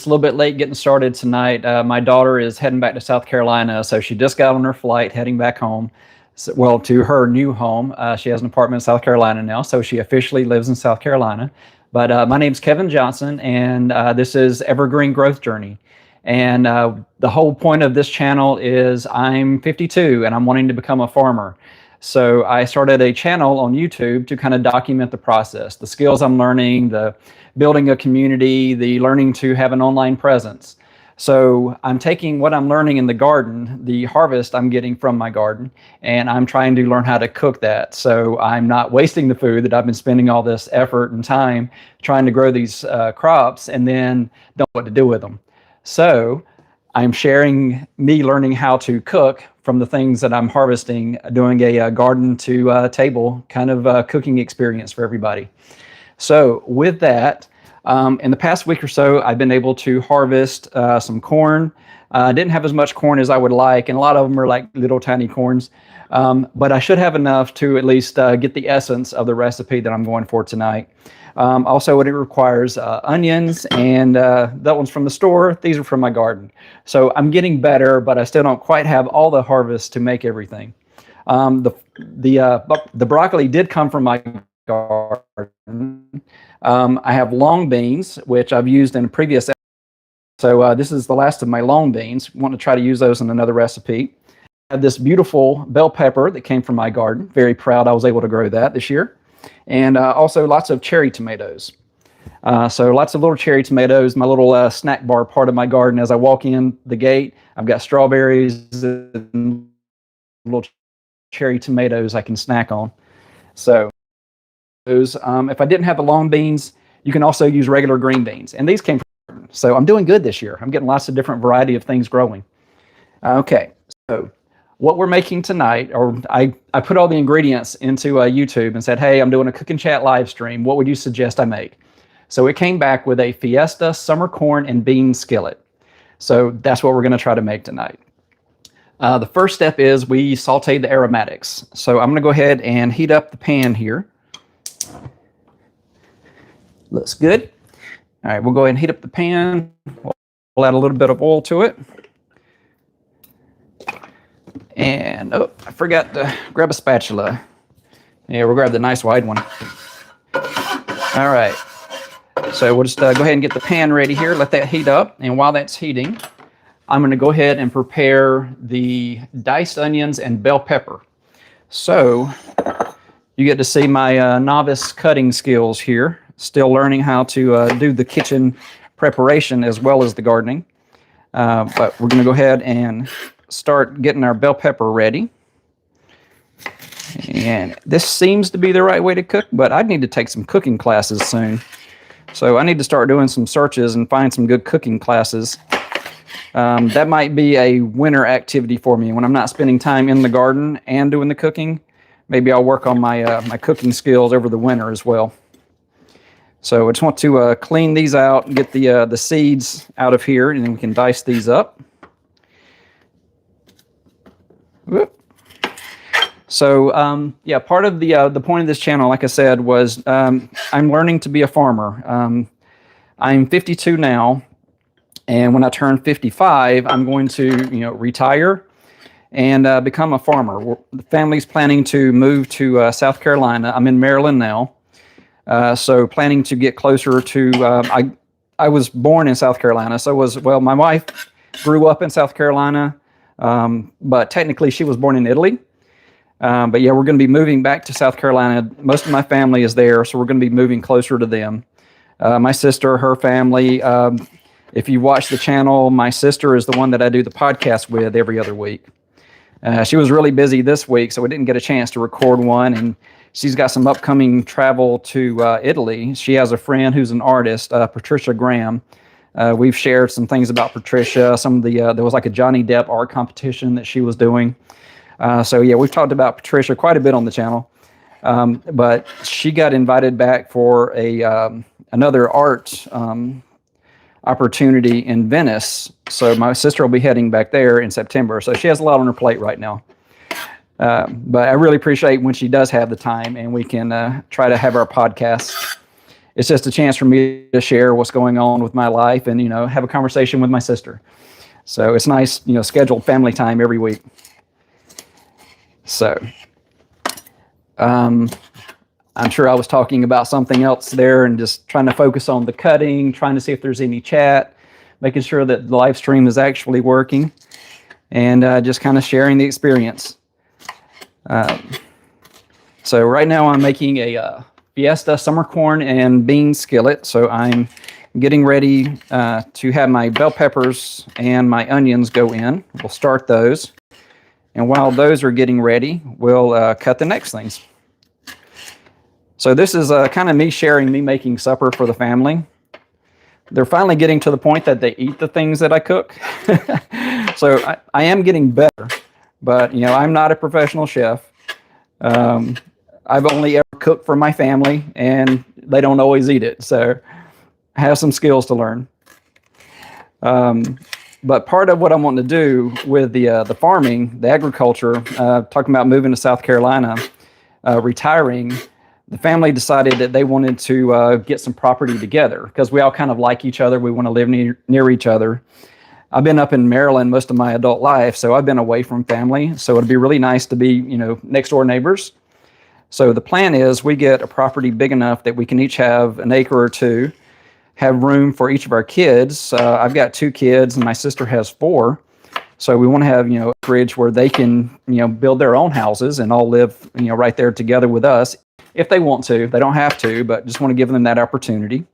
just a little bit late getting started tonight. My daughter is heading back to South Carolina, so she just got on her flight heading back home. So, well, to her new home. She has an apartment in South Carolina now, so she officially lives in South Carolina. But my name's Kevin Johnson, and this is Evergreen Growth Journey. And the whole point of this channel is I'm 52 and I'm wanting to become a farmer. So I started a channel on YouTube to kind of document the process, the skills I'm learning, the building a community, the learning to have an online presence. So I'm taking what I'm learning in the garden, the harvest I'm getting from my garden, and I'm trying to learn how to cook that. So I'm not wasting the food that I've been spending all this effort and time trying to grow these crops and then don't know what to do with them. So I'm sharing me learning how to cook from the things that I'm harvesting, doing a garden to table kind of cooking experience for everybody. So with that, in the past week or so, I've been able to harvest some corn. Didn't have as much corn as I would like, and a lot of them are like little tiny corns. But I should have enough to at least get the essence of the recipe that I'm going for tonight. Also, what it requires onions, and that one's from the store. These are from my garden. So I'm getting better, but I still don't quite have all the harvest to make everything. The broccoli did come from my garden. I have long beans, which I've used in a previous episode. So this is the last of my long beans. Want to try to use those in another recipe. I have this beautiful bell pepper that came from my garden. Very proud I was able to grow that this year. And also lots of cherry tomatoes. So lots of little cherry tomatoes, my little snack bar part of my garden. As I walk in the gate, I've got strawberries and little cherry tomatoes I can snack on. So if I didn't have the long beans, you can also use regular green beans. And these came from the garden. So I'm doing good this year. I'm getting lots of different variety of things growing. Okay, so what we're making tonight, or I put all the ingredients into YouTube and said, hey, I'm doing a cook and chat live stream. What would you suggest I make? So it came back with a Fiesta summer corn and bean skillet. So that's what we're going to try to make tonight. The first step is we sauteed the aromatics. So I'm going to go ahead and heat up the pan here. Looks good. All right, we'll go ahead and heat up the pan. We'll add a little bit of oil to it. And, oh, I forgot to grab a spatula. Yeah, we'll grab the nice wide one. All right. So we'll just go ahead and get the pan ready here. Let that heat up. And while that's heating, I'm going to go ahead and prepare the diced onions and bell pepper. So you get to see my novice cutting skills here. Still learning how to do the kitchen preparation as well as the gardening. But we're going to go ahead and start getting our bell pepper ready. And this seems to be the right way to cook, but I need to take some cooking classes soon. So I need to start doing some searches and find some good cooking classes. That might be a winter activity for me when I'm not spending time in the garden and doing the cooking. Maybe I'll work on my my cooking skills over the winter as well. So I just want to clean these out and get the seeds out of here, and then we can dice these up. Whoop. So yeah, part of the point of this channel, like I said, was I'm learning to be a farmer. I'm 52 now, and when I turn 55, I'm going to retire and become a farmer. The family's planning to move to South Carolina. I'm in Maryland now, so planning to get closer to. I was born in South Carolina, so my wife grew up in South Carolina. But technically she was born in Italy. But yeah, we're going to be moving back to South Carolina. Most of my family is there, so we're going to be moving closer to them. My sister, her family, if you watch the channel, my sister is the one that I do the podcast with every other week. She was really busy this week, so we didn't get a chance to record one, and she's got some upcoming travel to Italy. She has a friend who's an artist, Patricia Graham. We've shared some things about Patricia. Some of there was like a Johnny Depp art competition that she was doing. So yeah, we've talked about Patricia quite a bit on the channel. But she got invited back for another art opportunity in Venice. So my sister will be heading back there in September. So she has a lot on her plate right now. But I really appreciate when she does have the time and we can try to have our podcast. it's just a chance for me to share what's going on with my life and, have a conversation with my sister. So it's nice, scheduled family time every week. So I'm sure I was talking about something else there and just trying to focus on the cutting, trying to see if there's any chat, making sure that the live stream is actually working, and just kind of sharing the experience. So right now I'm making a Fiesta summer corn and bean skillet. So I'm getting ready to have my bell peppers and my onions go in. We'll start those. And while those are getting ready, we'll cut the next things. So this is kind of me making supper for the family. They're finally getting to the point that they eat the things that I cook. So I am getting better, but I'm not a professional chef. I've only ever cooked for my family, and they don't always eat it. So I have some skills to learn. But part of what I want to do with the farming, the agriculture, talking about moving to South Carolina, retiring, the family decided that they wanted to get some property together because we all kind of like each other. We want to live near each other. I've been up in Maryland most of my adult life, so I've been away from family. So it'd be really nice to be, next door neighbors. So the plan is we get a property big enough that we can each have an acre or two, have room for each of our kids. I've got 2 kids and my sister has 4. So we want to have, acreage where they can, build their own houses and all live, right there together with us if they want to. They don't have to, but just want to give them that opportunity.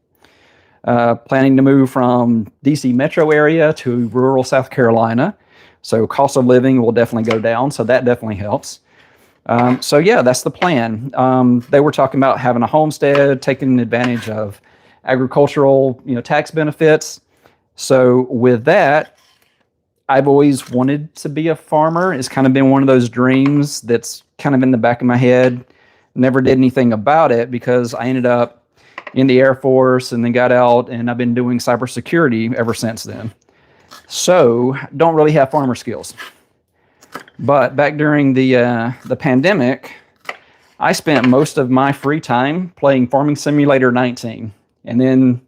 Planning to move from DC metro area to rural South Carolina. So cost of living will definitely go down. So that definitely helps. So yeah, that's the plan. They were talking about having a homestead, taking advantage of agricultural, tax benefits. So with that, I've always wanted to be a farmer. It's kind of been one of those dreams that's kind of in the back of my head. Never did anything about it because I ended up in the Air Force and then got out, and I've been doing cybersecurity ever since then. So don't really have farmer skills. But back during the pandemic, I spent most of my free time playing Farming Simulator 19. And then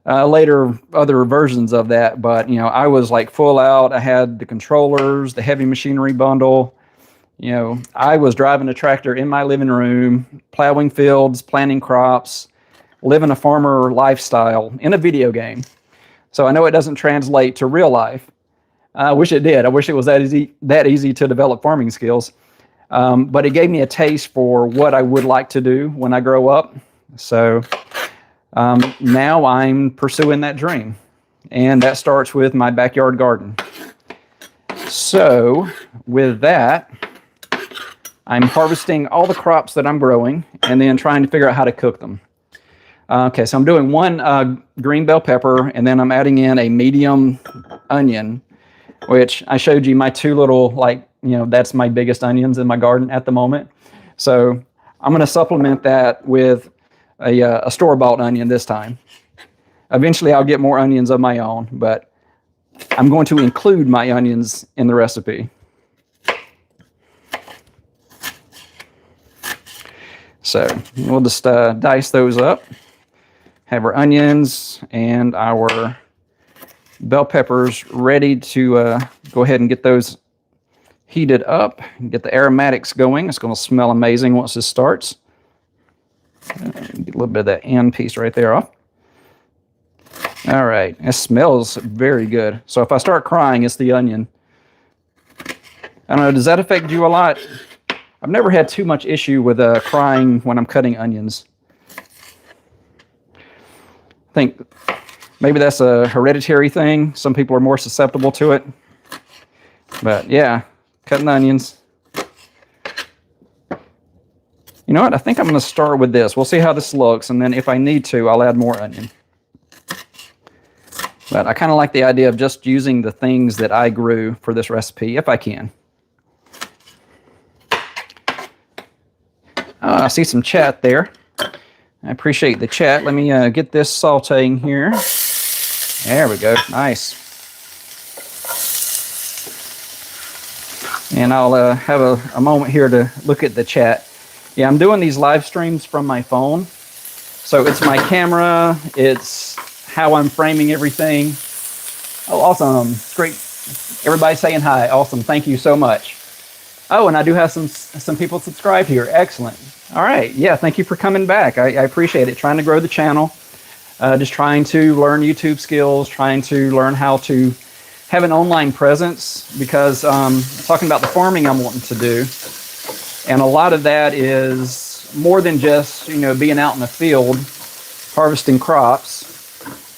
later, other versions of that. But, I was like full out. I had the controllers, the heavy machinery bundle. I was driving a tractor in my living room, plowing fields, planting crops, living a farmer lifestyle in a video game. So I know it doesn't translate to real life. I wish it did. I wish it was that easy to develop farming skills. But it gave me a taste for what I would like to do when I grow up. So now I'm pursuing that dream. And that starts with my backyard garden. So with that, I'm harvesting all the crops that I'm growing and then trying to figure out how to cook them. Okay, so I'm doing 1 green bell pepper, and then I'm adding in a medium onion, which I showed you my 2 little, that's my biggest onions in my garden at the moment. So I'm going to supplement that with a store-bought onion this time. Eventually I'll get more onions of my own, but I'm going to include my onions in the recipe. So we'll just dice those up. Have our onions and our bell peppers ready to go ahead and get those heated up and get the aromatics going. It's going to smell amazing once this starts. Get a little bit of that end piece right there off. All right, it smells very good. So if I start crying, it's the onion. I don't know, does that affect you a lot? I've never had too much issue with crying when I'm cutting onions. I think maybe that's a hereditary thing. Some people are more susceptible to it. But yeah, cutting onions. You know what? I think I'm going to start with this. We'll see how this looks, and then if I need to, I'll add more onion. But I kind of like the idea of just using the things that I grew for this recipe, if I can. I see some chat there. I appreciate the chat. Let me get this sauteing here. There we go. Nice. And I'll have a moment here to look at the chat. Yeah, I'm doing these live streams from my phone. So it's my camera, it's how I'm framing everything. Oh, awesome. Great. Everybody saying hi. Awesome. Thank you so much. Oh, and I do have some people subscribed here. Excellent. All right. Yeah, thank you for coming back. I appreciate it. Trying to grow the channel. Just trying to learn YouTube skills, trying to learn how to have an online presence, because talking about the farming I'm wanting to do. And a lot of that is more than just, being out in the field, harvesting crops.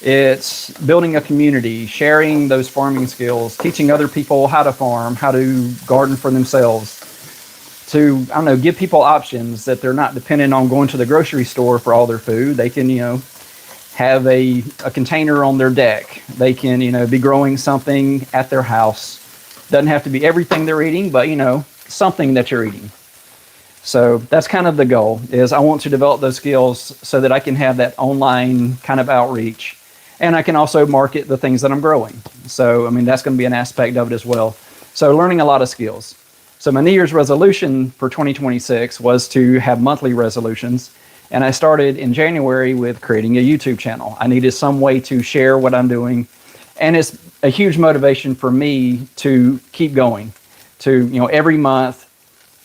It's building a community, sharing those farming skills, teaching other people how to farm, how to garden for themselves, to, give people options that they're not dependent on going to the grocery store for all their food. They can, have a container on their deck. They can, be growing something at their house. Doesn't have to be everything they're eating, but, something that you're eating. So that's kind of the goal, is I want to develop those skills so that I can have that online kind of outreach. And I can also market the things that I'm growing. So, that's going to be an aspect of it as well. So learning a lot of skills. So my New Year's resolution for 2026 was to have monthly resolutions. And I started in January with creating a YouTube channel. I needed some way to share what I'm doing. And it's a huge motivation for me to keep going, to, every month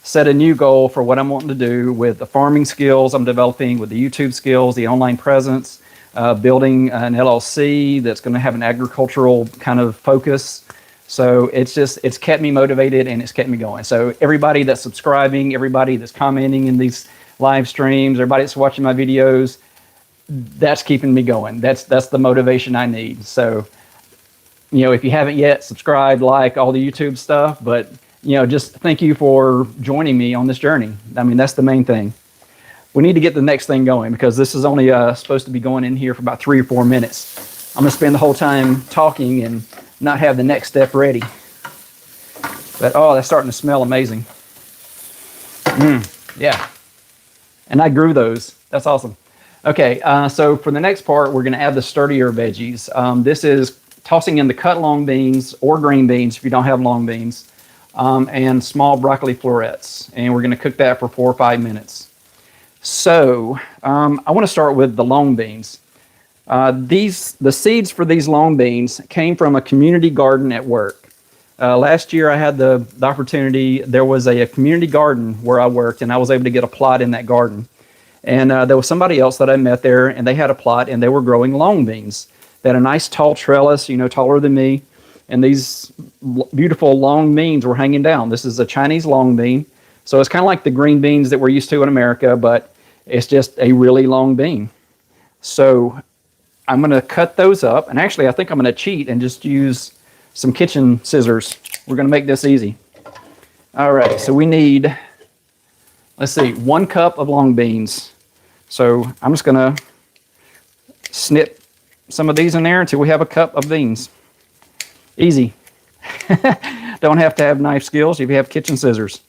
set a new goal for what I'm wanting to do with the farming skills I'm developing, with the YouTube skills, the online presence, building an LLC that's going to have an agricultural kind of focus. So it's kept me motivated and it's kept me going. So everybody that's subscribing, everybody that's commenting in these live streams, everybody that's watching my videos, that's keeping me going. That's the motivation I need. So, if you haven't yet, subscribe, like all the YouTube stuff, but just thank you for joining me on this journey. That's the main thing. We need to get the next thing going, because this is only supposed to be going in here for about 3 or 4 minutes. I'm going to spend the whole time talking and not have the next step ready. But, that's starting to smell amazing. Yeah. And I grew those. That's awesome. Okay, so for the next part, we're going to add the sturdier veggies. This is tossing in the cut long beans or green beans if you don't have long beans, and small broccoli florets. And we're going to cook that for 4 or 5 minutes. So I want to start with the long beans. The seeds for these long beans came from a community garden at work. Last year I had the opportunity, there was a community garden where I worked, and I was able to get a plot in that garden. And there was somebody else that I met there, and they had a plot, and they were growing long beans. They had a nice tall trellis, taller than me, and these beautiful long beans were hanging down. This is a Chinese long bean. So it's kind of like the green beans that we're used to in America, but it's just a really long bean. So I'm going to cut those up. And actually, I think I'm going to cheat and just use some kitchen scissors. We're going to make this easy. All right, so we need, let's see, 1 cup of long beans. So I'm just going to snip some of these in there until we have a cup of beans. Easy. Don't have to have knife skills if you have kitchen scissors.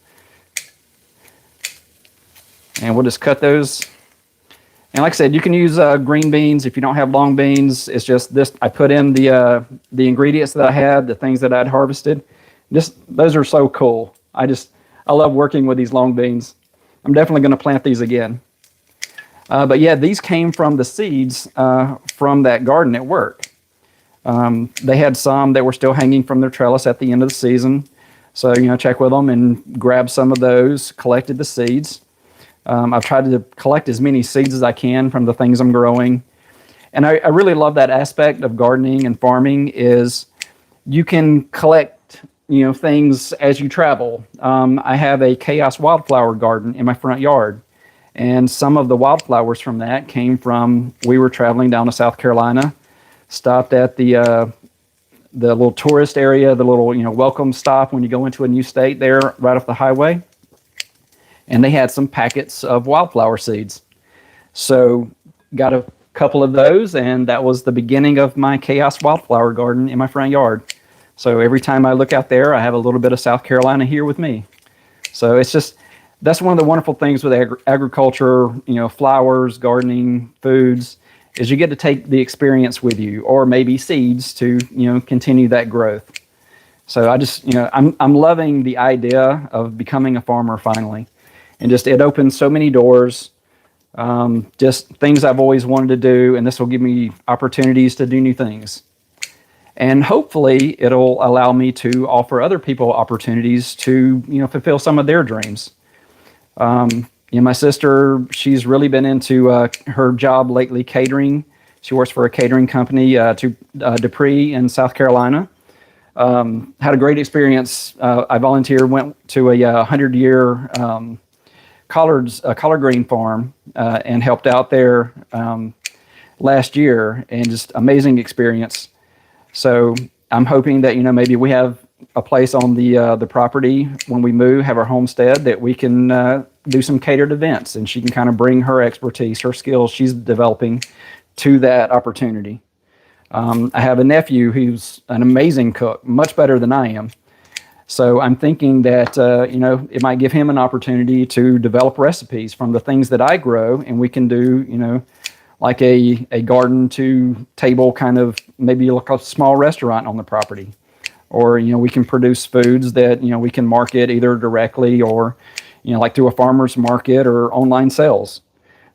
And we'll just cut those. And like I said, you can use green beans if you don't have long beans. It's just this, I put in the ingredients that I had, the things that I'd harvested. Those are so cool. I love working with these long beans. I'm definitely going to plant these again. But yeah, these came from the seeds from that garden at work. They had some that were still hanging from their trellis at the end of the season. So, check with them and grab some of those, collected the seeds. I've tried to collect as many seeds as I can from the things I'm growing. And I really love that aspect of gardening and farming is you can collect, things as you travel. I have a chaos wildflower garden in my front yard. And some of the wildflowers from that came from, we were traveling down to South Carolina, stopped at the little tourist area, the little, welcome stop when you go into a new state there right off the highway. And they had some packets of wildflower seeds. So got a couple of those, and that was the beginning of my chaos wildflower garden in my front yard. So every time I look out there, I have a little bit of South Carolina here with me. So it's just, that's one of the wonderful things with agriculture, flowers, gardening, foods, is you get to take the experience with you, or maybe seeds to, continue that growth. So I just, I'm loving the idea of becoming a farmer finally. And just, it opens so many doors Just things I've always wanted to do, and this will give me opportunities to do new things. And hopefully it'll allow me to offer other people opportunities to, fulfill some of their dreams. My sister, she's really been into her job lately, catering. She works for a catering company to Dupree in South Carolina. Had a great experience. I volunteered, went to a 100-year collard green farm and helped out there last year, and just amazing experience. So I'm hoping that, maybe we have a place on the property when we move, have our homestead, that we can do some catered events, and she can kind of bring her expertise, her skills she's developing to that opportunity. I have a nephew who's an amazing cook, much better than I am. So I'm thinking that, it might give him an opportunity to develop recipes from the things that I grow, and we can do, like a garden to table kind of, maybe like a small restaurant on the property. Or, we can produce foods that, we can market either directly or, like through a farmer's market or online sales.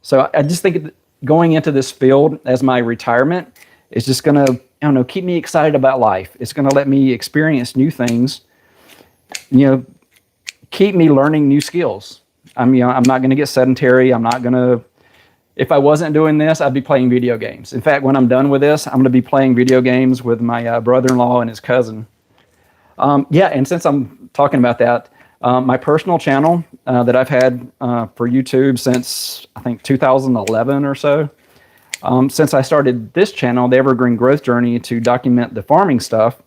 So I just think going into this field as my retirement is just going to, keep me excited about life. It's going to let me experience new things, keep me learning new skills. I'm not going to get sedentary. I'm not going to, if I wasn't doing this, I'd be playing video games. In fact, when I'm done with this, I'm going to be playing video games with my brother-in-law and his cousin. And since I'm talking about that, my personal channel that I've had for YouTube since, I think, 2011 or so, since I started this channel, the Evergreen Growth Journey, to document the farming stuff,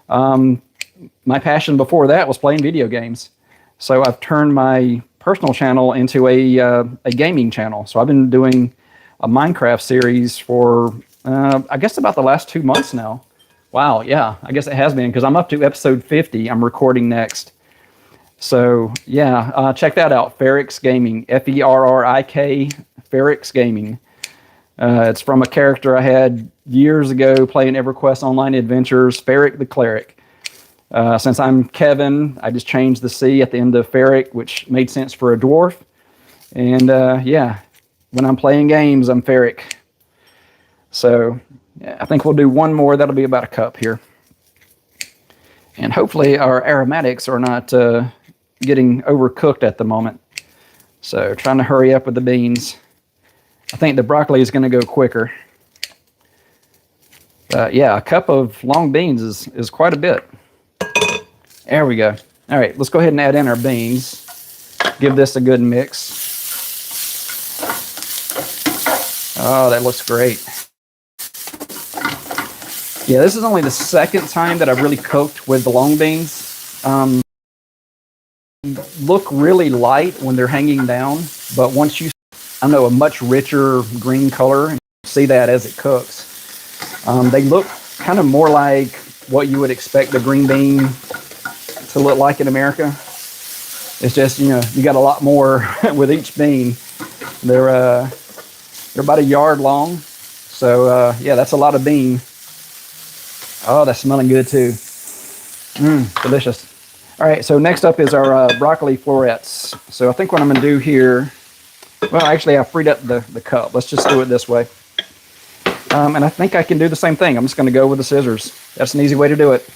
my passion before that was playing video games. So I've turned my personal channel into a gaming channel. So I've been doing a Minecraft series for, I guess, about the last 2 months now. Wow, yeah, I guess it has been, because I'm up to episode 50. I'm recording next. So, yeah, check that out, Ferrix Gaming, Ferrik, Ferrix Gaming. It's from a character I had years ago playing EverQuest Online Adventures, Ferrik the Cleric. Since I'm Kevin, I just changed the C at the end of Ferrik, which made sense for a dwarf. And, when I'm playing games, I'm Ferrik. So, yeah, I think we'll do one more. That'll be about a cup here. And hopefully our aromatics are not getting overcooked at the moment. So trying to hurry up with the beans. I think the broccoli is going to go quicker. Yeah, a cup of long beans is quite a bit. There we go. All right, let's go ahead and add in our beans. Give this a good mix. Oh, that looks great. Yeah, this is only the second time that I've really cooked with the long beans. Look really light when they're hanging down, but once you, a much richer green color, and you see that as it cooks. They look kind of more like what you would expect the green bean to look like in America. It's just, you got a lot more with each bean. They're about a yard long. So, yeah, that's a lot of bean. Oh, that's smelling good too. Delicious. All right, so next up is our broccoli florets. So I think what I'm gonna do here, well, actually I freed up the cup. Let's just do it this way. And I think I can do the same thing. I'm just gonna go with the scissors. That's an easy way to do it.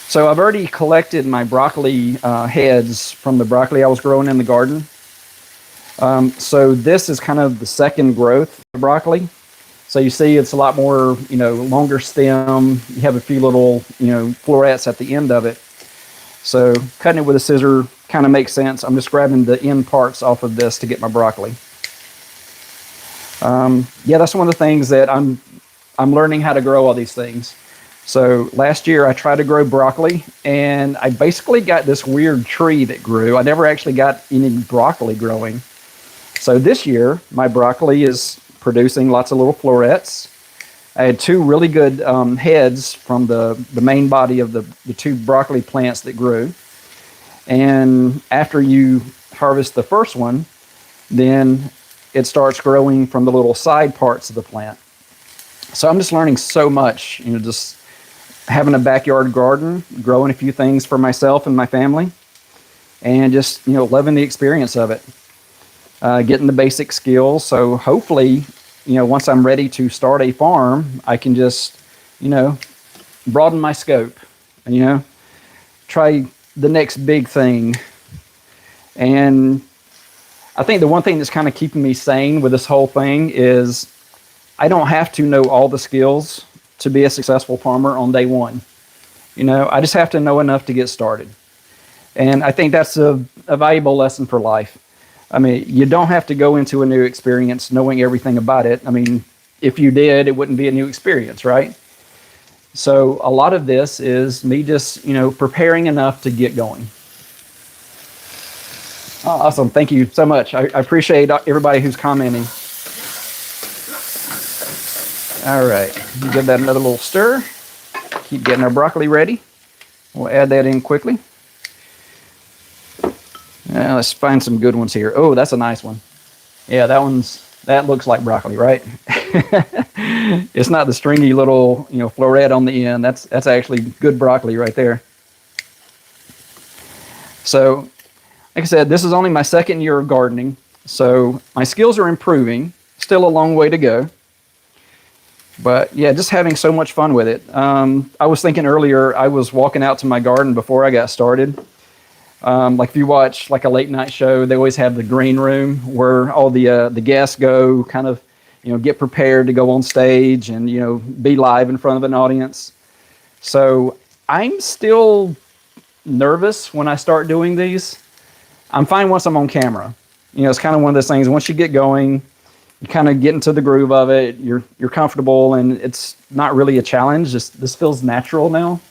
So I've already collected my broccoli heads from the broccoli I was growing in the garden. So this is kind of the second growth of broccoli. So you see it's a lot more, longer stem. You have a few little, florets at the end of it. So cutting it with a scissor kind of makes sense. I'm just grabbing the end parts off of this to get my broccoli. Yeah, that's one of the things that I'm learning how to grow all these things. So last year I tried to grow broccoli, and I basically got this weird tree that grew. I never actually got any broccoli growing. So this year my broccoli is producing lots of little florets. I had two really good heads from the main body of the two broccoli plants that grew. And after you harvest the first one, then it starts growing from the little side parts of the plant. So I'm just learning so much, just having a backyard garden, growing a few things for myself and my family, and just, loving the experience of it. getting the basic skills. So hopefully, once I'm ready to start a farm, I can just, broaden my scope, try the next big thing. And I think the one thing that's kind of keeping me sane with this whole thing is I don't have to know all the skills to be a successful farmer on day one. I just have to know enough to get started. And I think that's a valuable lesson for life. I mean, you don't have to go into a new experience knowing everything about it. I mean, if you did, it wouldn't be a new experience, right? So a lot of this is me just, preparing enough to get going. Oh, awesome. Thank you so much. I appreciate everybody who's commenting. All right. Give that another little stir. Keep getting our broccoli ready. We'll add that in quickly. Let's find some good ones here. Oh, that's a nice one. Yeah, that looks like broccoli, right? It's not the stringy little, floret on the end. That's actually good broccoli right there. So, like I said, this is only my second year of gardening, so my skills are improving. Still a long way to go. But yeah, just having so much fun with it. I was thinking earlier, I was walking out to my garden before I got started. Like if you watch like a late night show, they always have the green room where all the guests go kind of, get prepared to go on stage and, be live in front of an audience. So I'm still nervous when I start doing these. I'm fine once I'm on camera. It's kind of one of those things, once you get going, you kind of get into the groove of it, you're comfortable, and it's not really a challenge. This feels natural now.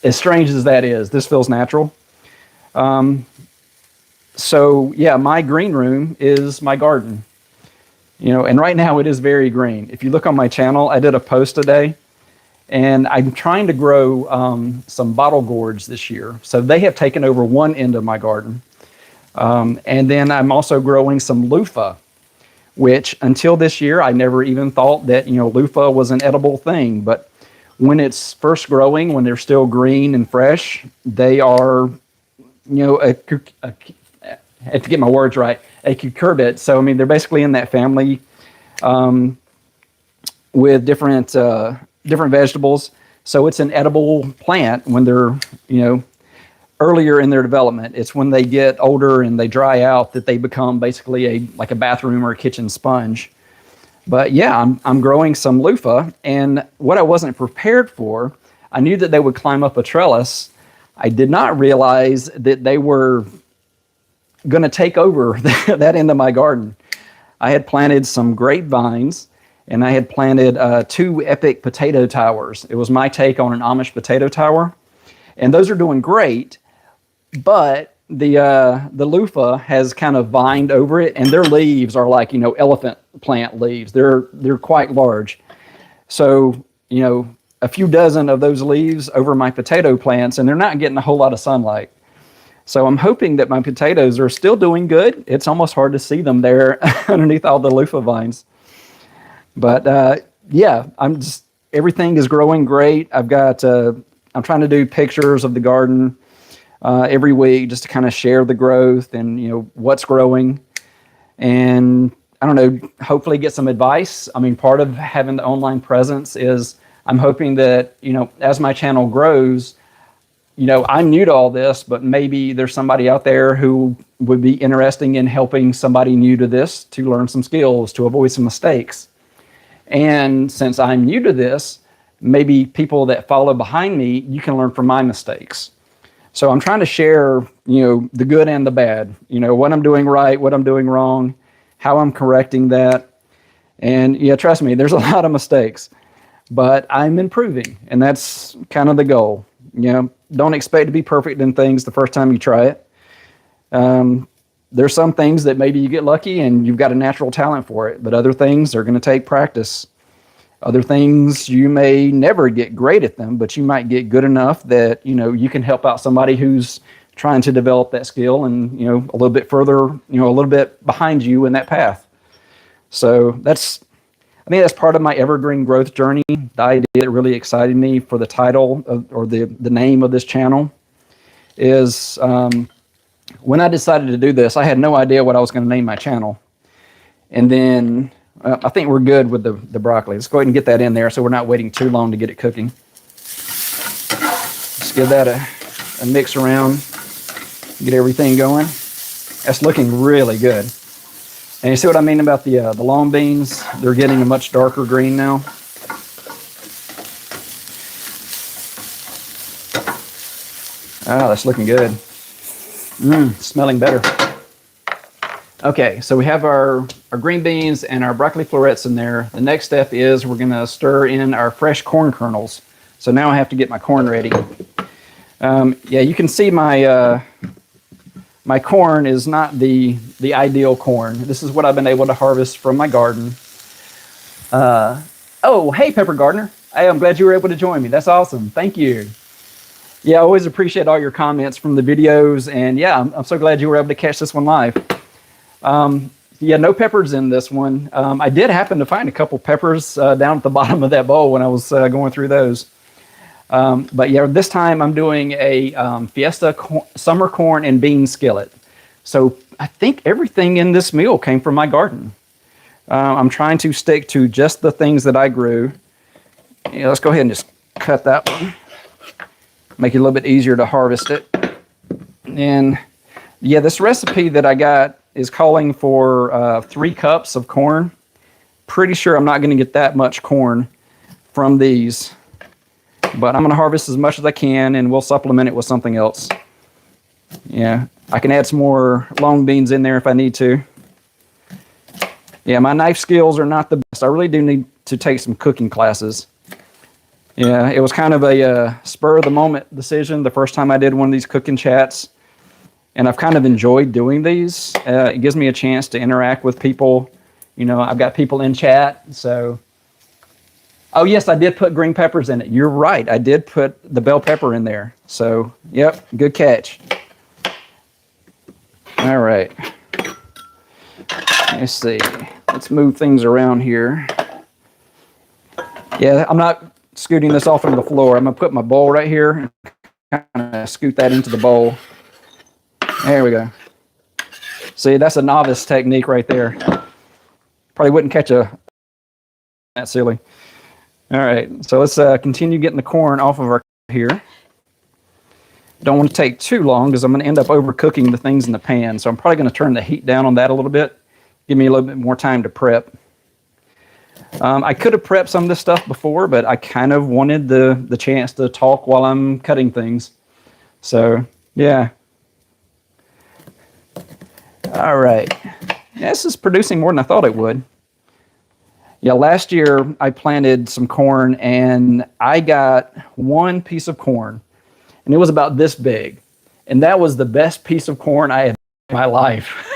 As strange as that is, this feels natural. So yeah, my green room is my garden, and right now it is very green. If you look on my channel, I did a post today, and I'm trying to grow some bottle gourds this year. So they have taken over one end of my garden. And then I'm also growing some loofah, which until this year, I never even thought that, loofah was an edible thing. But when it's first growing, when they're still green and fresh, they are, I have to get my words right, a cucurbit. So, I mean, they're basically in that family with different vegetables. So it's an edible plant when they're, earlier in their development. It's when they get older and they dry out that they become basically like a bathroom or a kitchen sponge. But yeah, I'm growing some loofah, and what I wasn't prepared for, I knew that they would climb up a trellis. I did not realize that they were going to take over that end of my garden. I had planted some grapevines, and I had planted 2 epic potato towers. It was my take on an Amish potato tower, and those are doing great. But the loofah has kind of vined over it, and their leaves are like, elephant plant leaves. They're quite large. So, a few dozen of those leaves over my potato plants, and they're not getting a whole lot of sunlight. So I'm hoping that my potatoes are still doing good. It's almost hard to see them there underneath all the loofah vines. But yeah, everything is growing great. I'm trying to do pictures of the garden every week just to kind of share the growth and, what's growing. And I don't know, hopefully get some advice. I mean, part of having the online presence is I'm hoping that, as my channel grows, I'm new to all this, but maybe there's somebody out there who would be interested in helping somebody new to this to learn some skills, to avoid some mistakes. And since I'm new to this, maybe people that follow behind me, you can learn from my mistakes. So I'm trying to share, the good and the bad, what I'm doing right, what I'm doing wrong, how I'm correcting that. And yeah, trust me, there's a lot of mistakes, but I'm improving, and that's kind of the goal. Don't expect to be perfect in things the first time you try it. There's some things that maybe you get lucky and you've got a natural talent for it, but other things are going to take practice. Other things, you may never get great at them, but you might get good enough that, you can help out somebody who's trying to develop that skill and, a little bit further, a little bit behind you in that path. So I think that's part of my evergreen growth journey. The idea that really excited me for the title or the name of this channel is when I decided to do this, I had no idea what I was going to name my channel. And then I think we're good with the broccoli. Let's go ahead and get that in there so we're not waiting too long to get it cooking. Let's give that a mix around, get everything going. That's looking really good. And you see what I mean about the long beans? They're getting a much darker green now. Oh, that's looking good. Smelling better. Okay, so we have our green beans and our broccoli florets in there. The next step is we're gonna stir in our fresh corn kernels. So now I have to get my corn ready. Yeah, you can see my my corn is not the ideal corn. This is what I've been able to harvest from my garden. Oh, hey, Pepper Gardener. Hey, I'm glad you were able to join me. That's awesome. Thank you. Yeah, I always appreciate all your comments from the videos. And yeah, I'm so glad you were able to catch this one live. Yeah, no peppers in this one. I did happen to find a couple peppers down at the bottom of that bowl when I was going through those. But yeah, this time I'm doing a Fiesta summer corn and bean skillet. So I think everything in this meal came from my garden. I'm trying to stick to just the things that I grew. Yeah, let's go ahead and just cut that one. Make it a little bit easier to harvest it. And yeah, this recipe that I got is calling for 3 cups of corn. Pretty sure I'm not going to get that much corn from these, but I'm going to harvest as much as I can and we'll supplement it with something else. Yeah, I can add some more long beans in there if I need to. Yeah, my knife skills are not the best. I really do need to take some cooking classes. Yeah, it was kind of a spur of the moment decision the first time I did one of these cooking chats. And I've kind of enjoyed doing these. It gives me a chance to interact with people. You know, I've got people in chat, so. Oh yes, I did put green peppers in it. You're right, I did put the bell pepper in there. So, yep, good catch. All right. Let's see, let's move things around here. Yeah, I'm not scooting this off into the floor. I'm gonna put my bowl right here and kind of scoot that into the bowl. There we go. See, that's a novice technique right there. Probably wouldn't catch that silly. All right, so let's continue getting the corn off of our here. Don't want to take too long because I'm going to end up overcooking the things in the pan. So I'm probably going to turn the heat down on that a little bit. Give me a little bit more time to prep. I could have prepped some of this stuff before, but I kind of wanted the chance to talk while I'm cutting things. So, yeah. All right. This is producing more than I thought it would. Yeah, last year I planted some corn and I got one piece of corn and it was about this big. And that was the best piece of corn I had in my life.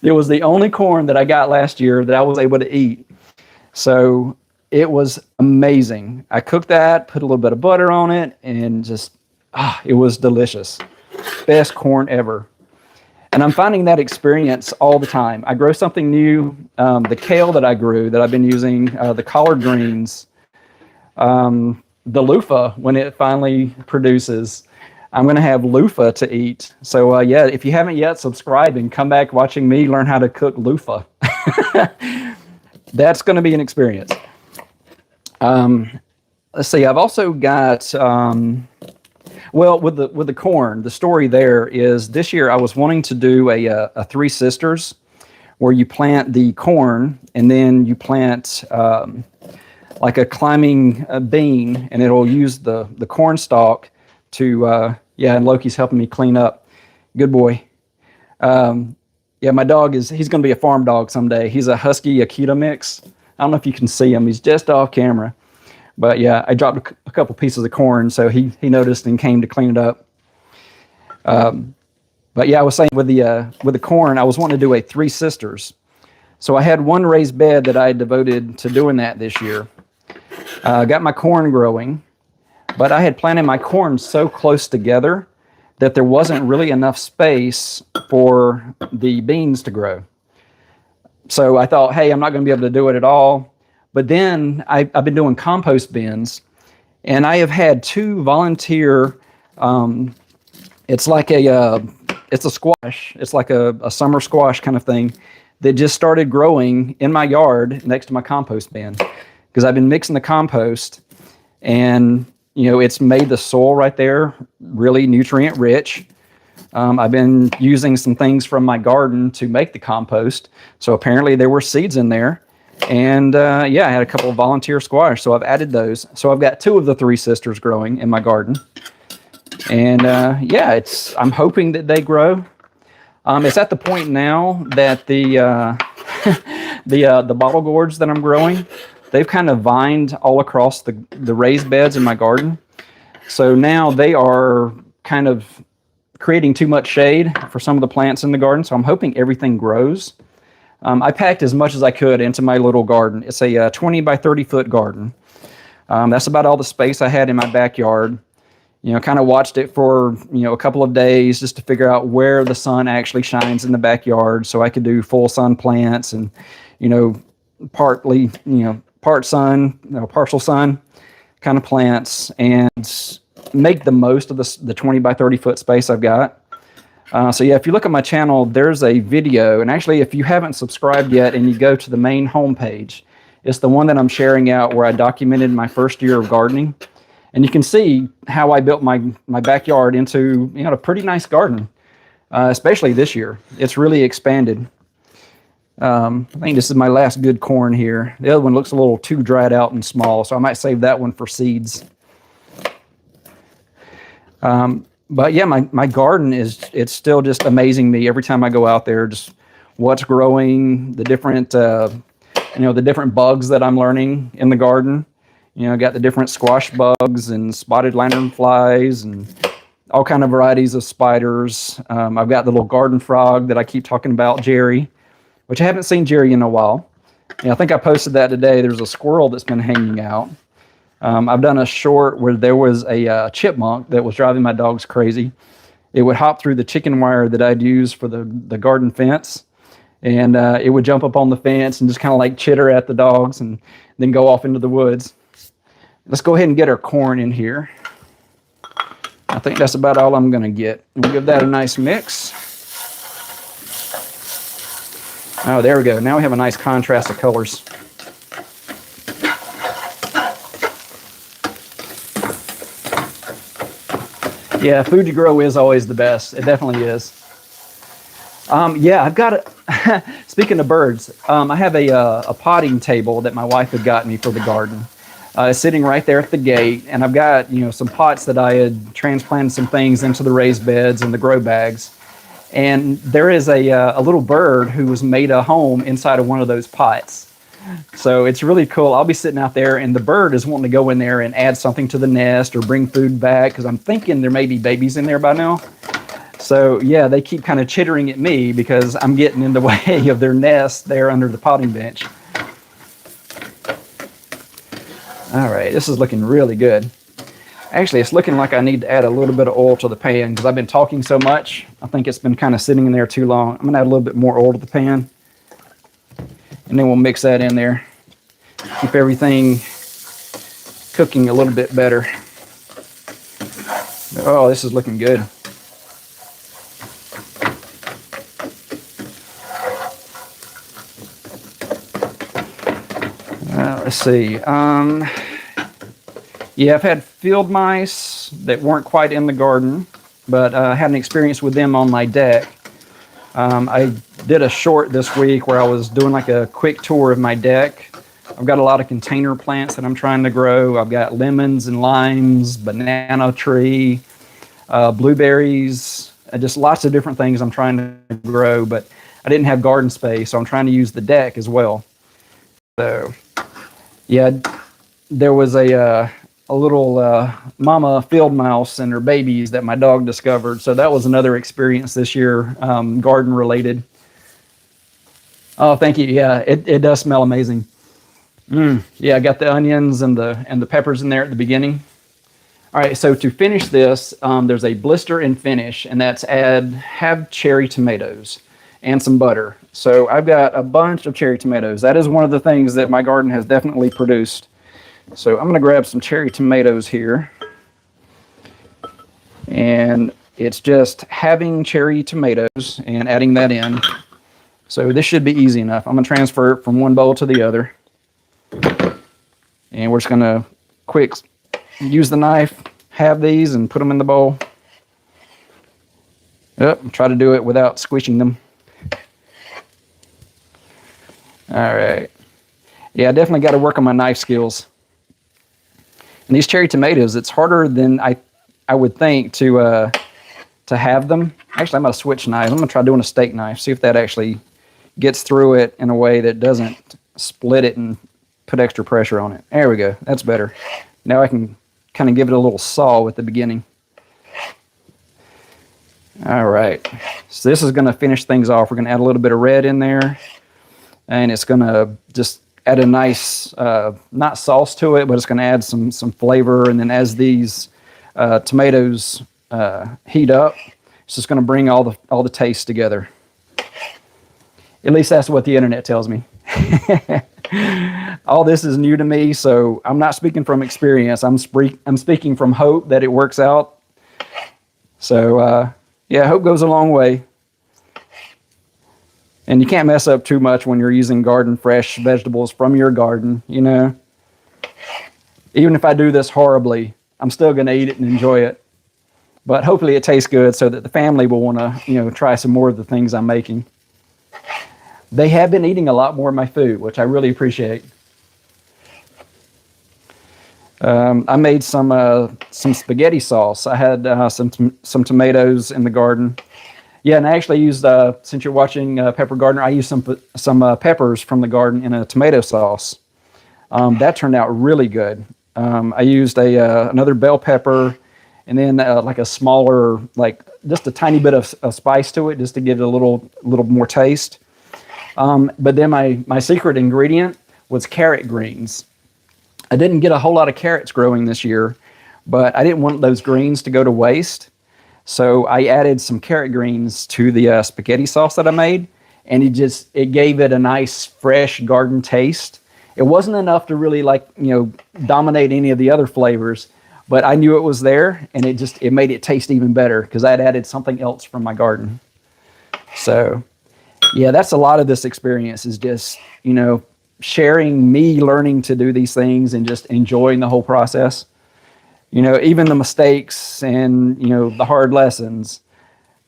It was the only corn that I got last year that I was able to eat. So it was amazing. I cooked that, put a little bit of butter on it, and just, it was delicious. Best corn ever. And I'm finding that experience all the time. I grow something new. The kale that I grew that I've been using, the collard greens, the loofah, when it finally produces, I'm going to have loofah to eat. So yeah, if you haven't yet, subscribe and come back watching me learn how to cook loofah. That's going to be an experience. Let's see, I've also got, well, with the corn, the story there is this year I was wanting to do a Three Sisters where you plant the corn and then you plant like a climbing bean and it'll use the corn stalk to, yeah, and Loki's helping me clean up. Good boy. Yeah, my dog he's going to be a farm dog someday. He's a Husky Akita mix. I don't know if you can see him. He's just off camera. But yeah, I dropped a couple pieces of corn, so he noticed and came to clean it up. But yeah, I was saying with the corn, I was wanting to do a Three Sisters. So I had one raised bed that I devoted to doing that this year. Got my corn growing, but I had planted my corn so close together that there wasn't really enough space for the beans to grow. So I thought, hey, I'm not going to be able to do it at all. But then I've been doing compost bins, and I have had 2 volunteer, it's like a it's a squash. It's like a summer squash kind of thing that just started growing in my yard next to my compost bin, because I've been mixing the compost, and it's made the soil right there really nutrient rich. I've been using some things from my garden to make the compost, so apparently there were seeds in there. And yeah, I had a couple of volunteer squash, so I've added those. So I've got 2 of the 3 sisters growing in my garden. And yeah, I'm hoping that they grow. It's at the point now that the the bottle gourds that I'm growing, they've kind of vined all across the raised beds in my garden. So now they are kind of creating too much shade for some of the plants in the garden. So I'm hoping everything grows. I packed as much as I could into my little garden. It's a 20 by 30 foot garden. That's about all the space I had in my backyard. Kind of watched it for, a couple of days just to figure out where the sun actually shines in the backyard, so I could do full sun plants and, partly, part sun, partial sun kind of plants, and make the most of the 20 by 30 foot space I've got. So yeah, if you look at my channel, there's a video, and actually if you haven't subscribed yet and you go to the main homepage, it's the one that I'm sharing out where I documented my first year of gardening. And you can see how I built my backyard into a pretty nice garden, especially this year. It's really expanded. I think this is my last good corn here. The other one looks a little too dried out and small, so I might save that one for seeds. But yeah, my garden it's still just amazing me every time I go out there, just what's growing, the different, the different bugs that I'm learning in the garden. Got the different squash bugs and spotted lanternflies and all kind of varieties of spiders. I've got the little garden frog that I keep talking about, Jerry, which I haven't seen Jerry in a while. I think I posted that today. There's a squirrel that's been hanging out. I've done a short where there was a chipmunk that was driving my dogs crazy. It would hop through the chicken wire that I'd use for the garden fence, and it would jump up on the fence and just kind of like chitter at the dogs and then go off into the woods. Let's go ahead and get our corn in here. I think that's about all I'm going to get. We'll give that a nice mix. Oh, there we go. Now we have a nice contrast of colors. Yeah, food to grow is always the best. It definitely is. Yeah, I've got a, speaking of birds, I have a potting table that my wife had got me for the garden. Sitting right there at the gate, and I've got some pots that I had transplanted some things into the raised beds and the grow bags, and there is a little bird who was made a home inside of one of those pots. So it's really cool. I'll be sitting out there, and the bird is wanting to go in there and add something to the nest or bring food back, because I'm thinking there may be babies in there by now. So yeah, they keep kind of chittering at me because I'm getting in the way of their nest there under the potting bench. All right, this is looking really good. Actually, it's looking like I need to add a little bit of oil to the pan because I've been talking so much. I think it's been kind of sitting in there too long. I'm gonna add a little bit more oil to the pan, and then we'll mix that in there. Keep everything cooking a little bit better. Oh, this is looking good. Let's see. Yeah, I've had field mice that weren't quite in the garden, but I had an experience with them on my deck. I did a short this week where I was doing like a quick tour of my deck. I've got a lot of container plants that I'm trying to grow. I've got lemons and limes, banana tree, blueberries, just lots of different things I'm trying to grow, but I didn't have garden space, so I'm trying to use the deck as well. So yeah, there was a little mama field mouse and her babies that my dog discovered. So that was another experience this year, garden related. Oh, thank you. Yeah, it does smell amazing. Yeah, I got the onions and the peppers in there at the beginning. All right, so to finish this, there's a blister and finish, and that's have cherry tomatoes and some butter. So I've got a bunch of cherry tomatoes. That is one of the things that my garden has definitely produced. So I'm gonna grab some cherry tomatoes here. And It's just having cherry tomatoes and adding that in. So this should be easy enough. I'm going to transfer it from one bowl to the other. And we're just going to quick use the knife, have these, and put them in the bowl. Yep, try to do it without squishing them. All right. Yeah, I definitely got to work on my knife skills. And these cherry tomatoes, it's harder than I would think to have them. Actually, I'm going to switch knives. I'm going to try doing a steak knife, see if that actually gets through it in a way that doesn't split it and put extra pressure on it. There we go. That's better. Now I can kind of give it a little saw at the beginning. All right. So this is going to finish things off. We're going to add a little bit of red in there. And it's going to just add a nice, not sauce to it, but it's going to add some flavor. And then as these tomatoes heat up, it's just going to bring all the taste together. At least that's what the internet tells me. All this is new to me, so I'm not speaking from experience. I'm speaking from hope that it works out. So yeah, hope goes a long way. And you can't mess up too much when you're using garden fresh vegetables from your garden, you know. Even if I do this horribly, I'm still going to eat it and enjoy it. But hopefully it tastes good so that the family will want to, you know, try some more of the things I'm making. They have been eating a lot more of my food, which I really appreciate. I made some spaghetti sauce. I had some tomatoes in the garden. Yeah, and I actually used, since you're watching Pepper Gardener, I used some peppers from the garden in a tomato sauce. That turned out really good. I used another bell pepper, and then like a smaller, like just a tiny bit of spice to it, just to give it a little more taste. But then my secret ingredient was carrot greens. I didn't get a whole lot of carrots growing this year, but I didn't want those greens to go to waste. So I added some carrot greens to the spaghetti sauce that I made, and it gave it a nice fresh garden taste. It wasn't enough to really dominate any of the other flavors, but I knew it was there, and it made it taste even better because I had added something else from my garden. So yeah, that's a lot of this experience is just, sharing me learning to do these things and just enjoying the whole process. Even the mistakes and, the hard lessons.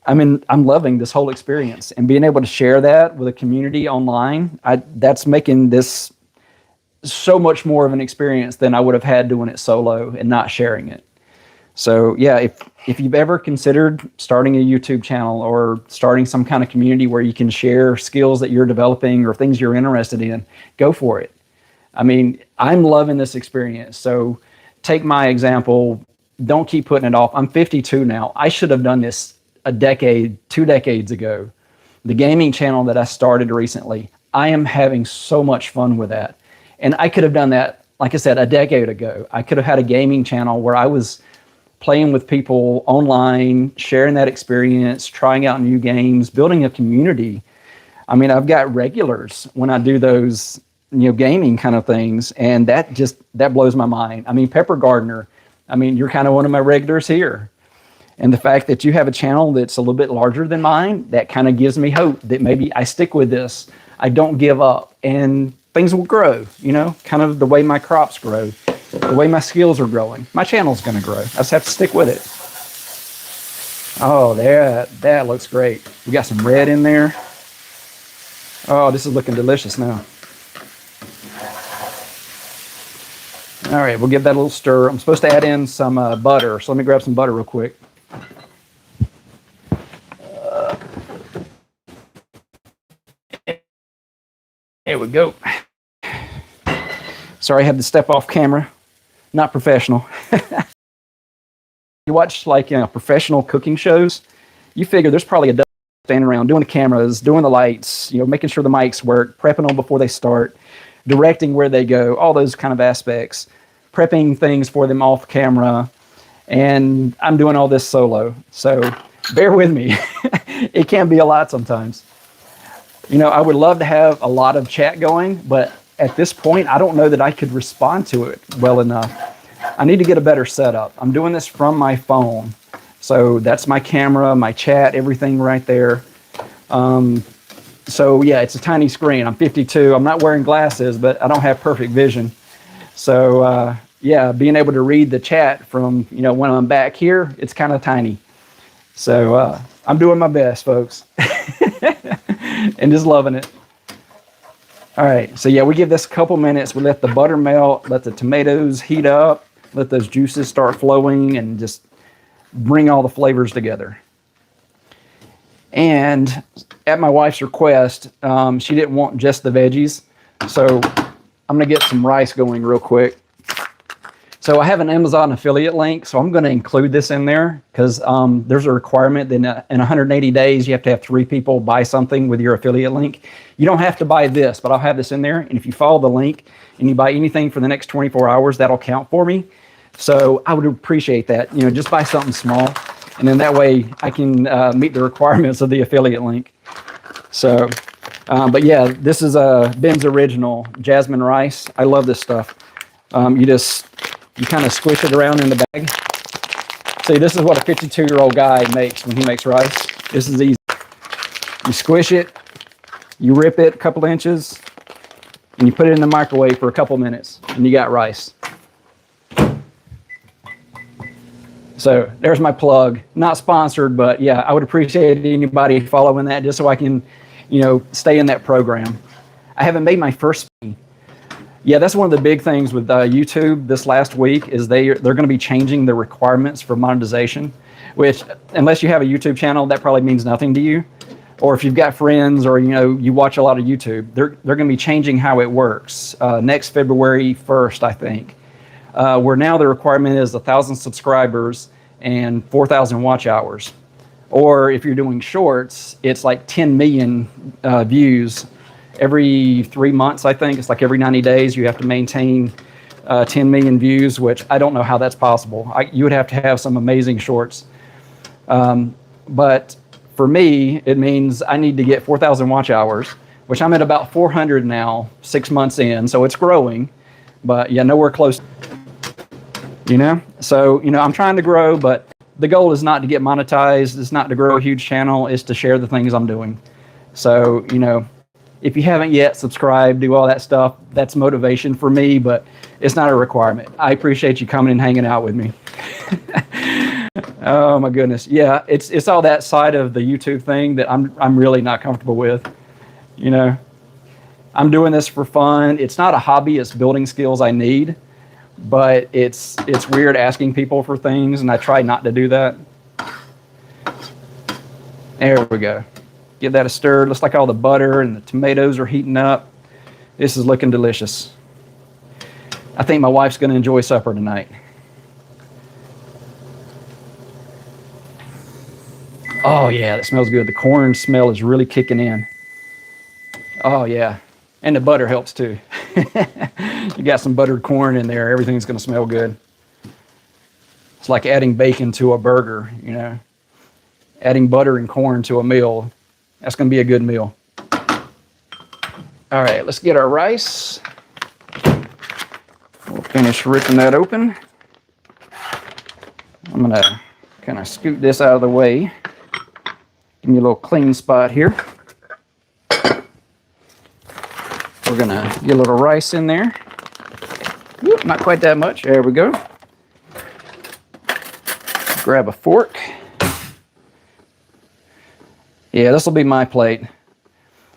I'm loving this whole experience, and being able to share that with a community online, that's making this so much more of an experience than I would have had doing it solo and not sharing it. So yeah, if you've ever considered starting a YouTube channel or starting some kind of community where you can share skills that you're developing or things you're interested in, go for it. I'm loving this experience. So take my example, don't keep putting it off. I'm 52 now. I should have done this a decade, 2 decades ago. The gaming channel that I started recently, I am having so much fun with that. And I could have done that, like I said, a decade ago. I could have had a gaming channel where I was playing with people online, sharing that experience, trying out new games, building a community. I've got regulars when I do those, gaming kind of things, and that blows my mind. Pepper Gardener, you're kind of one of my regulars here. And the fact that you have a channel that's a little bit larger than mine, that kind of gives me hope that maybe I stick with this. I don't give up, and things will grow, kind of the way my crops grow. The way my skills are growing, my channel's going to grow. I just have to stick with it. Oh, that looks great. We got some red in there. Oh, this is looking delicious now. All right, we'll give that a little stir. I'm supposed to add in some butter, so let me grab some butter real quick. There we go. Sorry, I had to step off camera. Not professional. You watch professional cooking shows, you figure there's probably a dozen standing around doing the cameras, doing the lights, making sure the mics work, prepping them before they start, directing where they go, all those kind of aspects, prepping things for them off camera. And I'm doing all this solo. So bear with me. It can be a lot sometimes. I would love to have a lot of chat going, but at this point, I don't know that I could respond to it well enough. I need to get a better setup. I'm doing this from my phone, So that's my camera, my chat, everything right there. So yeah, it's a tiny screen. I'm 52. I'm not wearing glasses, but I don't have perfect vision. So yeah, being able to read the chat from, you know, when I'm back here, it's kind of tiny. So I'm doing my best, folks. And just loving it. All right, so yeah, we give this a couple minutes. We let the butter melt, let the tomatoes heat up, let those juices start flowing, and just bring all the flavors together. And at my wife's request, she didn't want just the veggies. So I'm gonna get some rice going real quick. So I have an Amazon affiliate link, so I'm gonna include this in there because there's a requirement that in 180 days, you have to have 3 people buy something with your affiliate link. You don't have to buy this, but I'll have this in there. And if you follow the link and you buy anything for the next 24 hours, that'll count for me. So I would appreciate that. You know, just buy something small. And then that way I can meet the requirements of the affiliate link. So, but yeah, this is Ben's original jasmine rice. I love this stuff. You kind of squish it around in the bag. See, this is what a 52-year-old guy makes when he makes rice. This is easy. You squish it, you rip it a couple inches, and you put it in the microwave for a couple minutes, and you got rice. So there's my plug. Not sponsored, but yeah, I would appreciate anybody following that just so I can, you know, stay in that program. I haven't made my first. Yeah, that's one of the big things with YouTube this last week is they're going to be changing the requirements for monetization, which unless you have a YouTube channel, that probably means nothing to you. Or if you've got friends or, you know, you watch a lot of YouTube, they're going to be changing how it works next February 1st, I think. Where now the requirement is 1,000 subscribers and 4,000 watch hours. Or if you're doing shorts, it's like 10 million views every 3 months, I think. It's like every 90 days you have to maintain 10 million views, which I don't know how that's possible. You would have to have some amazing shorts. But for me, it means I need to get 4,000 watch hours, which I'm at about 400 now, 6 months in. So it's growing, but yeah, nowhere close. You know, so, you know, I'm trying to grow, but the goal is not to get monetized. It's not to grow a huge channel. It's to share the things I'm doing. So, you know, if you haven't yet, subscribe, do all that stuff. That's motivation for me, but it's not a requirement. I appreciate you coming and hanging out with me. Oh my goodness. Yeah, it's all that side of the YouTube thing that I'm really not comfortable with. You know, I'm doing this for fun. It's not a hobby, it's building skills I need, but it's weird asking people for things, and I try not to do that. There we go. Give that a stir. Looks like all the butter and the tomatoes are heating up. This is looking delicious. I think my wife's going to enjoy supper tonight. Oh yeah, that smells good. The corn smell is really kicking in. Oh yeah, and the butter helps too. You got some buttered corn in there, everything's going to smell good. It's like adding bacon to a burger, you know. Adding butter and corn to a meal. That's going to be a good meal. All right, let's get our rice. We'll finish ripping that open. I'm going to kind of scoot this out of the way. Give me a little clean spot here. We're going to get a little rice in there. Whoop, not quite that much. There we go. Grab a fork. Yeah, this will be my plate.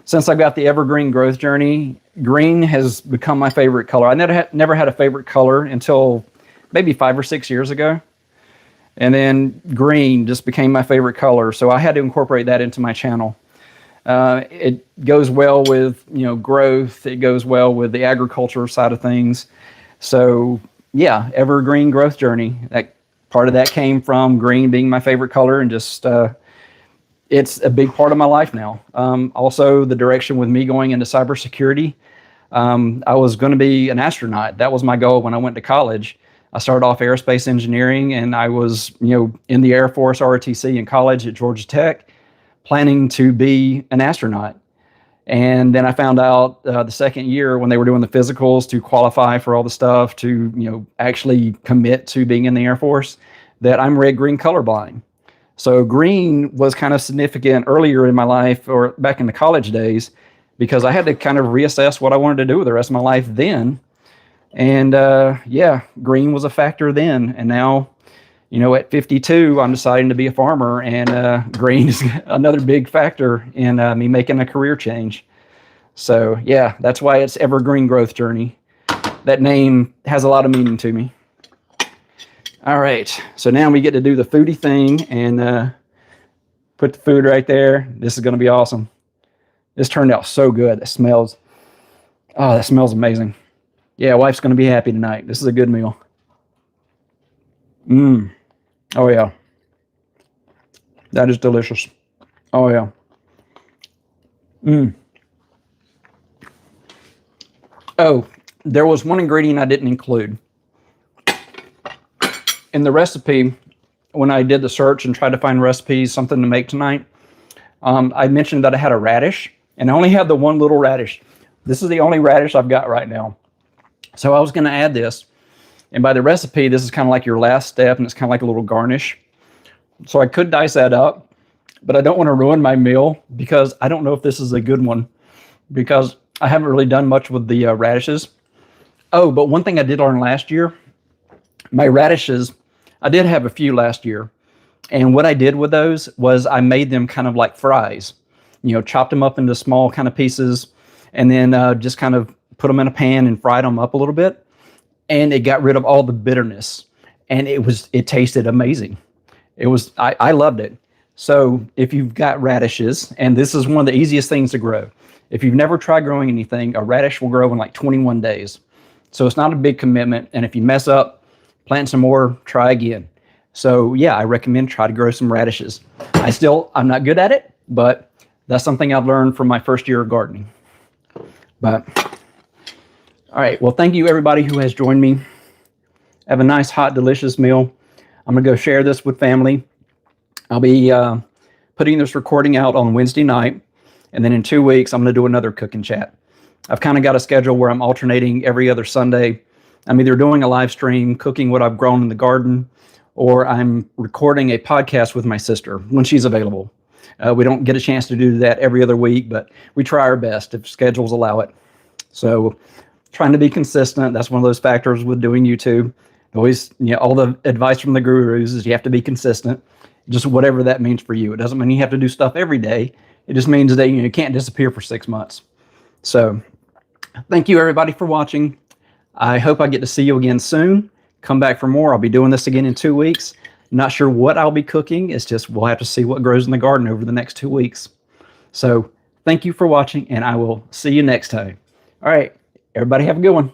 Since I got the evergreen growth journey, green has become my favorite color. I never had a favorite color until maybe 5 or 6 years ago. And then green just became my favorite color. So I had to incorporate that into my channel. It goes well with, you know, growth. It goes well with the agriculture side of things. So yeah, evergreen growth journey. That part of that came from green being my favorite color, and just it's a big part of my life now. Also, the direction with me going into cybersecurity. I was going to be an astronaut. That was my goal when I went to college. I started off aerospace engineering, and I was, you know, in the Air Force ROTC in college at Georgia Tech, planning to be an astronaut. And then I found out the second year when they were doing the physicals to qualify for all the stuff to, you know, actually commit to being in the Air Force, that I'm red-green colorblind. So green was kind of significant earlier in my life or back in the college days because I had to kind of reassess what I wanted to do with the rest of my life then. And yeah, green was a factor then. And now, you know, at 52, I'm deciding to be a farmer, and green is another big factor in me making a career change. So yeah, that's why it's Evergreen Growth Journey. That name has a lot of meaning to me. All right, so now we get to do the foodie thing and put the food right there. This is going to be awesome. This turned out so good. That smells amazing. Yeah, wife's going to be happy tonight. This is a good meal. Oh yeah. That is delicious. Oh yeah. Oh, there was one ingredient I didn't include. In the recipe, when I did the search and tried to find recipes, something to make tonight, I mentioned that I had a radish, and I only had the one little radish. This is the only radish I've got right now. So I was going to add this, and by the recipe, this is kind of like your last step, and it's kind of like a little garnish. So I could dice that up, but I don't want to ruin my meal because I don't know if this is a good one because I haven't really done much with the radishes. Oh, but one thing I did learn last year, my radishes, I did have a few last year. And what I did with those was I made them kind of like fries, you know, chopped them up into small kind of pieces and then just kind of put them in a pan and fried them up a little bit. And it got rid of all the bitterness. And it tasted amazing. I loved it. So if you've got radishes, and this is one of the easiest things to grow. If you've never tried growing anything, a radish will grow in like 21 days. So it's not a big commitment. And if you mess up, plant some more, try again. So yeah, I recommend try to grow some radishes. I'm not good at it, but that's something I've learned from my first year of gardening. But all right, well, thank you everybody who has joined me. Have a nice, hot, delicious meal. I'm gonna go share this with family. I'll be putting this recording out on Wednesday night, and then in 2 weeks, I'm gonna do another cooking chat. I've kind of got a schedule where I'm alternating every other Sunday. I'm either doing a live stream, cooking what I've grown in the garden, or I'm recording a podcast with my sister when she's available. We don't get a chance to do that every other week, but we try our best if schedules allow it. So trying to be consistent, that's one of those factors with doing YouTube. Always, you know, all the advice from the gurus is you have to be consistent, just whatever that means for you. It doesn't mean you have to do stuff every day. It just means that you can't disappear for 6 months. So thank you everybody for watching. I hope I get to see you again soon. Come back for more. I'll be doing this again in 2 weeks. Not sure what I'll be cooking. It's just we'll have to see what grows in the garden over the next 2 weeks. So thank you for watching, and I will see you next time. All right, everybody have a good one.